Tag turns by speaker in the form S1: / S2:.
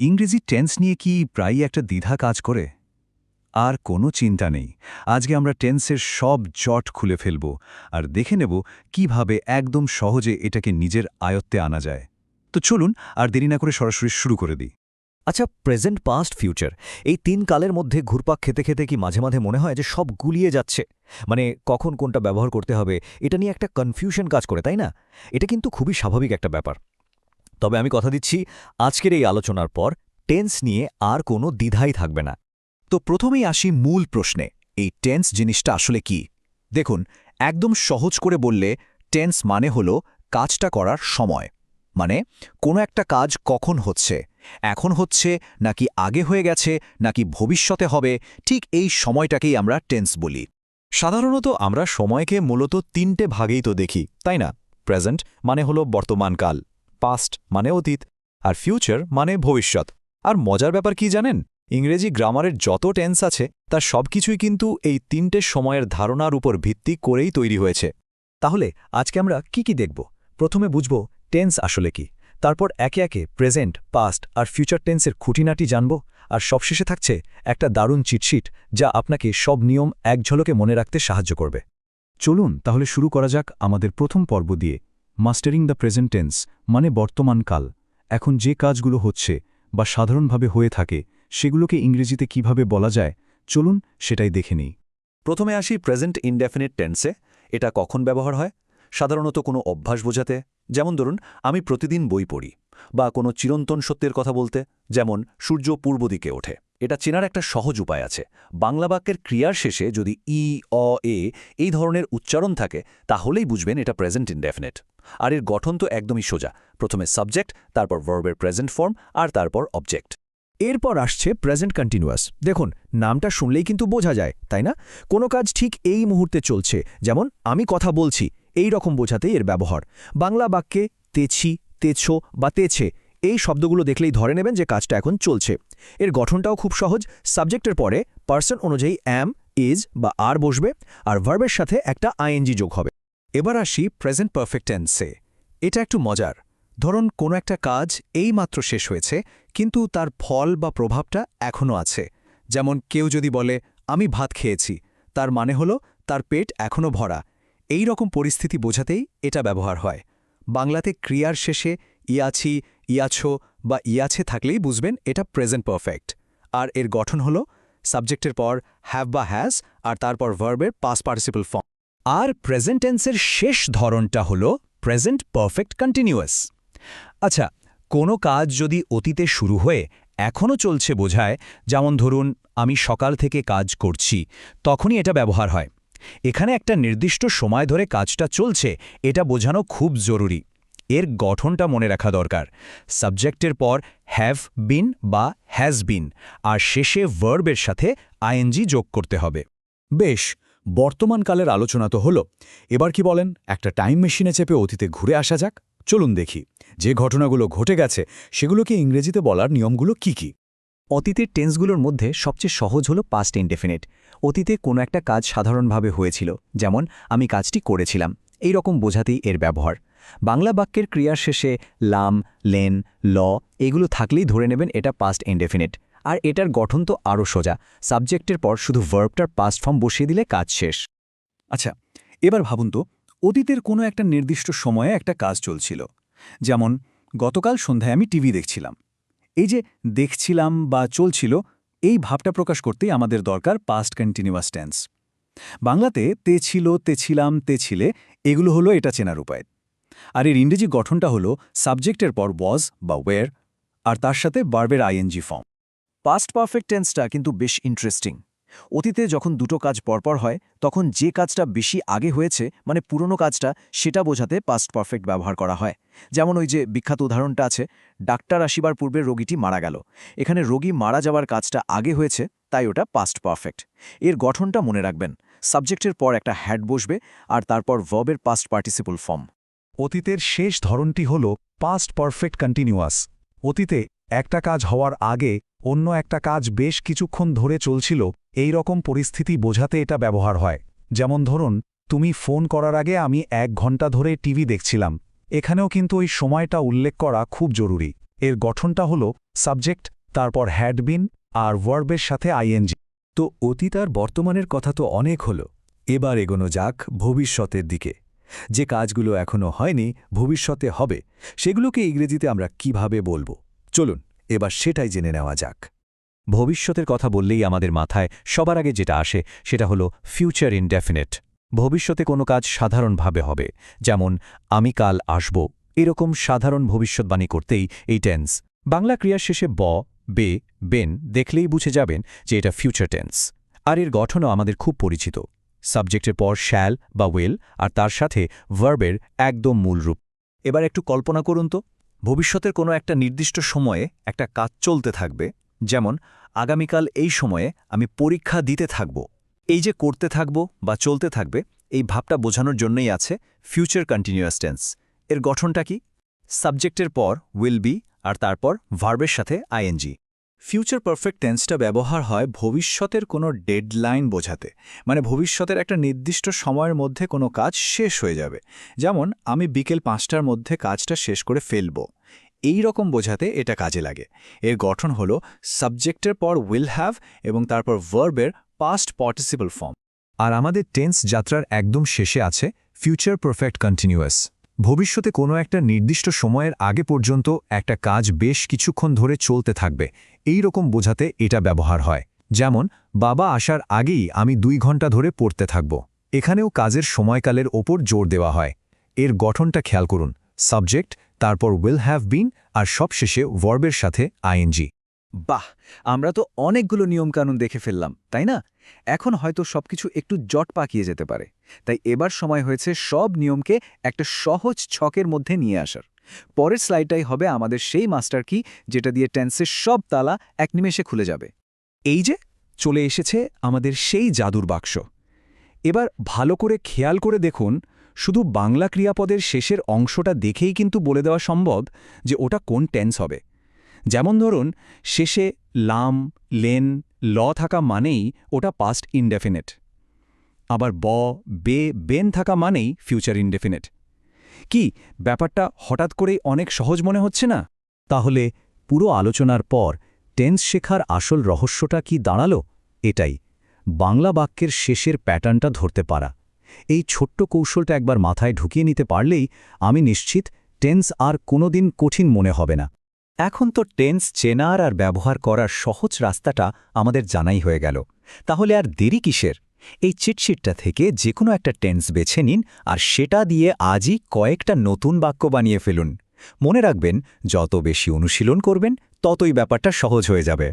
S1: ইংরেজি টেন্স নিয়ে কি প্রায়ই একটা দ্বিধা কাজ করে? আর কোনো চিন্তা নেই। আজকে আমরা টেন্সের সব জট খুলে ফেলব আর দেখে নেব কিভাবে একদম সহজে এটাকে নিজের আয়ত্তে আনা যায়। তো চলুন আর দেরি না করে সরাসরি শুরু করে দিই।
S2: আচ্ছা, প্রেজেন্ট পাস্ট ফিউচার এই তিন কালের মধ্যে ঘুরপাক খেতে খেতে কি মাঝে মাঝে মনে হয় যে সব গুলিয়ে যাচ্ছে? মানে কখন কোনটা ব্যবহার করতে হবে এটা নিয়ে একটা কনফিউশন কাজ করে, তাই না? এটা কিন্তু খুবই স্বাভাবিক একটা ব্যাপার। তবে আমি কথা দিচ্ছি, আজকের এই আলোচনার পর টেন্স নিয়ে আর কোনো দ্বিধাই থাকবে না।
S1: তো প্রথমেই আসি মূল প্রশ্নে, এই টেন্স জিনিসটা আসলে কি? দেখুন, একদম সহজ করে বললে টেন্স মানে হলো কাজটা করার সময়। মানে কোনো একটা কাজ কখন হচ্ছে, এখন হচ্ছে নাকি আগে হয়ে গেছে নাকি ভবিষ্যতে হবে, ঠিক এই সময়টাকেই আমরা টেন্স বলি। সাধারণত আমরা সময়কে মূলত তিনটে ভাগেই তো দেখি, তাই না? প্রেজেন্ট মানে হলো বর্তমানকাল, পাস্ট মানে অতীত, আর ফিউচার মানে ভবিষ্যৎ। আর মজার ব্যাপার কি জানেন? ইংরেজি গ্রামারের যত টেন্স আছে তার সবকিছুই কিন্তু এই তিনটে সময়ের ধারণার উপর ভিত্তি করেই তৈরি হয়েছে।
S2: তাহলে আজকে আমরা কি দেখব? প্রথমে বুঝব টেন্স আসলে কি, তারপর একে একে প্রেজেন্ট, পাস্ট আর ফিউচার টেন্সের খুঁটিনাটি জানব, আর সবশেষে থাকছে একটা দারুণ চিটশিট যা আপনাকে সব নিয়ম এক ঝলকে মনে রাখতে সাহায্য করবে।
S1: চলুন তাহলে শুরু করা যাক আমাদের প্রথম পর্ব দিয়ে, মাস্টারিং দ্য প্রেজেন্ট টেন্স, মানে বর্তমানকাল। এখন যে কাজগুলো হচ্ছে বা সাধারণভাবে হয়ে থাকে সেগুলোকে ইংরেজিতে কিভাবে বলা যায়, চলুন সেটাই দেখে নিই।
S3: প্রথমে আসি প্রেজেন্ট ইনডেফিনিট টেন্সে। এটা কখন ব্যবহার হয়? সাধারণত কোনো অভ্যাস বোঝাতে, যেমন ধরুন আমি প্রতিদিন বই পড়ি, বা কোনো চিরন্তন সত্যের কথা বলতে, যেমন সূর্য পূর্ব দিকে ওঠে। এটা চেনার একটা সহজ উপায় আছে। বাংলা বাক্যের ক্রিয়ার শেষে যদি ই, অ, এ এই ধরনের উচ্চারণ থাকে তাহলেই বুঝবেন এটা প্রেজেন্ট ইনডেফিনিট। আর এর গঠন তো একদমই সোজা। প্রথমে সাবজেক্ট, তারপর ভার্বের প্রেজেন্ট ফর্ম, আর তারপর অবজেক্ট।
S2: এরপর আসছে প্রেজেন্ট কন্টিনিউয়াস। দেখুন, নামটা শুনলেই কিন্তু বোঝা যায়, তাই না? কোনো কাজ ঠিক এই মুহূর্তে চলছে, যেমন আমি কথা বলছি, এই রকম বোঝাতেই এর ব্যবহার। বাংলা বাক্যে তেছি, তেছো বা তেছে এই শব্দগুলো দেখলেই ধরে নেবেন যে কাজটা এখন চলছে। এর গঠনটাও খুব সহজ। সাবজেক্টের পরে পার্সন অনুযায়ী অ্যাম, ইজ বা আর বসবে, আর ভার্বের সাথে একটা আইএনজি যোগ হবে।
S1: এবার আসি প্রেজেন্ট পারফেক্ট টেন্সে। এটা একটু মজার। ধরুন কোনো একটা কাজ এইমাত্র শেষ হয়েছে, কিন্তু তার ফল বা প্রভাবটা এখনও আছে। যেমন কেউ যদি বলে আমি ভাত খেয়েছি, তার মানে হলো তার পেট এখনও ভরা। এই রকম পরিস্থিতি বোঝাতেই এটা ব্যবহার হয়। বাংলাতে ক্রিয়ার শেষে ইয়াছি, ইয়াছো বা ইয়াছে থাকলেই বুঝবেন এটা প্রেজেন্ট পারফেক্ট। আর এর গঠন হলো সাবজেক্টের পর হ্যাভ বা হ্যাজ, আর তারপর ভার্বের পাস্ট পার্টিসিপল ফর্ম।
S2: আর প্রেজেন্ট টেন্সের শেষ ধরনটা হলো প্রেজেন্ট পারফেক্ট কন্টিনিউয়াস। আচ্ছা, কোনো কাজ যদি অতীতে শুরু হয়ে এখনও চলছে বোঝায়, যেমন ধরুন আমি সকাল থেকে কাজ করছি, তখনই এটা ব্যবহার হয়। এখানে একটা নির্দিষ্ট সময় ধরে কাজটা চলছে এটা বোঝানো খুব জরুরি। এর গঠনটা মনে রাখা দরকার। সাবজেক্টের পর হ্যাভ বিন বা হ্যাজ বিন, আর শেষে ভার্বের সাথে আইএনজি যোগ করতে হবে।
S1: বেশ, বর্তমানকালের আলোচনা তো হলো। এবার কি বলেন একটা টাইম মেশিনে চেপে অতীতে ঘুরে আসা যাক? চলুন দেখি যে ঘটনাগুলো ঘটে গেছে সেগুলোকে ইংরেজিতে বলার নিয়মগুলো কি কি।
S2: অতীতের টেন্সগুলোর মধ্যে সবচেয়ে সহজ হলো পাস্ট ইনডেফিনিট। অতীতে কোনো একটা কাজ সাধারণভাবে হয়েছিল, যেমন আমি কাজটি করেছিলাম, এই রকম বোঝাতেই এর ব্যবহার। বাংলা বাক্যের ক্রিয়ার শেষে লাম, লেন, ল এগুলো থাকলেই ধরে নেবেন এটা পাস্ট ইনডেফিনিট। আর এটার গঠন তো আরও সোজা। সাবজেক্টের পর শুধু ভার্বটার পাস্ট ফর্ম বসিয়ে দিলে কাজ শেষ।
S1: আচ্ছা, এবার ভাবুন তো, অতীতের কোনো একটা নির্দিষ্ট সময়ে একটা কাজ চলছিল। যেমন গতকাল সন্ধ্যায় আমি টিভি দেখছিলাম। এই যে দেখছিলাম বা চলছিল, এই ভাবটা প্রকাশ করতেই আমাদের দরকার পাস্ট কন্টিনিউয়াস টেন্স। বাংলাতে তে ছিল, তেছিলাম, তেছিলে এগুলো হলো এটা চেনার উপায়। আর এর ইংরেজি গঠনটা হলো সাবজেক্টের পর ওয়াজ বা ওয়ের, আর তার সাথে ভার্বের আইএনজি ফর্ম।
S2: পাস্ট পারফেক্ট টেন্সটা কিন্তু বেশ ইন্টারেস্টিং। অতীতে যখন দুটো কাজ পরপর হয় তখন যে কাজটা বেশি আগে হয়েছে, মানে পুরনো কাজটা, সেটা বোঝাতে পাস্ট পারফেক্ট ব্যবহার করা হয়। যেমন ওই যে বিখ্যাত উদাহরণটা আছে, ডাক্তার আসিবার পূর্বে রোগীটি মারা গেল। এখানে রোগী মারা যাওয়ার কাজটা আগে হয়েছে, তাই ওটা পাস্ট পারফেক্ট। এর গঠনটা মনে রাখবেন। সাবজেক্টের পর একটা হ্যাড বসবে, আর তারপর ভার্বের পাস্ট পার্টিসিপল ফর্ম।
S1: অতীতের শেষ ধরনটি হল পাস্ট পারফেক্ট কন্টিনিউয়াস। অতীতে একটা কাজ হওয়ার আগে অন্য একটা কাজ বেশ কিছুক্ষণ ধরে চলছিল, এই রকম পরিস্থিতি বোঝাতে এটা ব্যবহার হয়। যেমন ধরুন তুমি ফোন করার আগে আমি 1 ঘন্টা ধরে টিভি দেখছিলাম। এখানেও কিন্তু ওই সময়টা উল্লেখ করা খুব জরুরি।
S2: এর গঠনটা হলো সাবজেক্ট, তারপর হ্যাড বিন আর ভার্বের সাথে আইএনজি।
S3: তো অতীত আর বর্তমানের কথা তো অনেক হলো, এবার এগোনো যাক ভবিষ্যতের দিকে। যে কাজগুলো এখনো হয়নি, ভবিষ্যতে হবে, সেগুলোকে ইংরেজিতে আমরা কিভাবে বলবো? চলুন এবার সেটাই জেনে নেওয়া যাক। ভবিষ্যতের কথা বললেই আমাদের মাথায় সবার আগে যেটা আসে সেটা হলো ফিউচার ইনডেফিনিট। ভবিষ্যতে কোনো কাজ সাধারণভাবে হবে, যেমন আমি কাল আসব, এরকম সাধারণ ভবিষ্যৎবাণী করতেই এই টেন্স। বাংলা ক্রিয়ার শেষে ব, বে, বেন দেখলেই বুঝে যাবেন যে এটা ফিউচার টেন্স। আর এর গঠনও আমাদের খুব পরিচিত। সাবজেক্টের পর শ্যাল বা উইল, আর তার সাথে ভার্বের একদম মূল রূপ।
S1: এবার একটু কল্পনা করুন তো, ভবিষ্যতের কোনো একটা নির্দিষ্ট সময়ে একটা কাজ চলতে থাকবে, যেমন আগামীকাল এই সময়ে আমি পরীক্ষা দিতে থাকব। এই যে করতে থাকব বা চলতে থাকবে, এই ভাবটা বোঝানোর জন্যই আছে ফিউচার কন্টিনিউয়াস টেন্স। এর গঠনটা কি? সাবজেক্টের পর উইল বি আর তারপর ভার্বের সাথে আইএনজি। ফিউচার পারফেক্ট টেন্সটা ব্যবহার হয় ভবিষ্যতের কোনো ডেডলাইন বোঝাতে, মানে ভবিষ্যতের একটা নির্দিষ্ট সময়ের মধ্যে কোনো কাজ শেষ হয়ে যাবে। যেমন আমি বিকেল 5টার মধ্যে কাজটা শেষ করে ফেলব, এই রকম বোঝাতে এটা কাজে লাগে। এর গঠন হলো সাবজেক্টের পর উইল হ্যাভ এবং তারপর ভার্বের পাস্ট পার্টিসিপল ফর্ম।
S2: আর আমাদের টেন্স যাত্রার একদম শেষে আছে ফিউচার পারফেক্ট কন্টিনিউয়াস। ভবিষ্যতে কোনো একটা নির্দিষ্ট সময়ের আগে পর্যন্ত একটা কাজ বেশ কিছুক্ষণ ধরে চলতে থাকবে, এই রকম বোঝাতে এটা ব্যবহার হয়। যেমন বাবা আসার আগেই আমি 2 ঘন্টা ধরে পড়তে থাকব। এখানেও কাজের সময়কালের ওপর জোর দেওয়া হয়। এর গঠনটা খেয়াল করুন, সাবজেক্ট, তারপর উইল হ্যাভ বিন আর সবশেষে ভার্বের সাথে আইএনজি।
S1: বাহ, আমরা তো অনেকগুলো নিয়মকানুন দেখে ফেললাম, তাই না? এখন হয়তো সবকিছু একটু জট পাকিয়ে যেতে পারে, তাই এবার সময় হয়েছে সব নিয়মকে একটা সহজ ছকের মধ্যে নিয়ে আসার। পরের স্লাইডটাই হবে আমাদের সেই মাস্টার কি, যেটা দিয়ে টেন্সের সব তালা এক নিমেষে খুলে যাবে।
S2: এই যে চলে এসেছে আমাদের সেই জাদুর বাক্স। এবার ভালো করে খেয়াল করে দেখুন, শুধু বাংলা ক্রিয়াপদের শেষের অংশটা দেখেই কিন্তু বলে দেওয়া সম্ভব যে ওটা কোন টেন্স হবে। যেমন ধরুন, শেষে লাম, লেন, ল থাকা মানেই ওটা পাস্ট ইনডেফিনিট। আবার ব, বে, বেন থাকা মানেই ফিউচার ইনডেফিনিট। কি ব্যাপারটা হঠাৎ করেই অনেক সহজ মনে হচ্ছে না?
S3: তাহলে পুরো আলোচনার পর টেন্স শেখার আসল রহস্যটা কি দাঁড়ালো? এটাই, বাংলা বাক্যের শেষের প্যাটার্নটা ধরতে পারা। এই ছোট্ট কৌশলটা একবার মাথায় ঢুকিয়ে নিতে পারলেই আমি নিশ্চিত টেন্স আর কোনোদিন কঠিন মনে হবে না। এখন তো টেন্স চেনার আর ব্যবহার করার সহজ রাস্তাটা আমাদের জানাই হয়ে গেল। তাহলে আর দেরি কিসের? এই চিটশিটটা থেকে যে কোনো একটা টেন্স বেছে নিন আর সেটা দিয়ে আজই কয়েকটা নতুন বাক্য বানিয়ে ফেলুন। মনে রাখবেন, যত বেশি অনুশীলন করবেন ততই ব্যাপারটা সহজ হয়ে যাবে।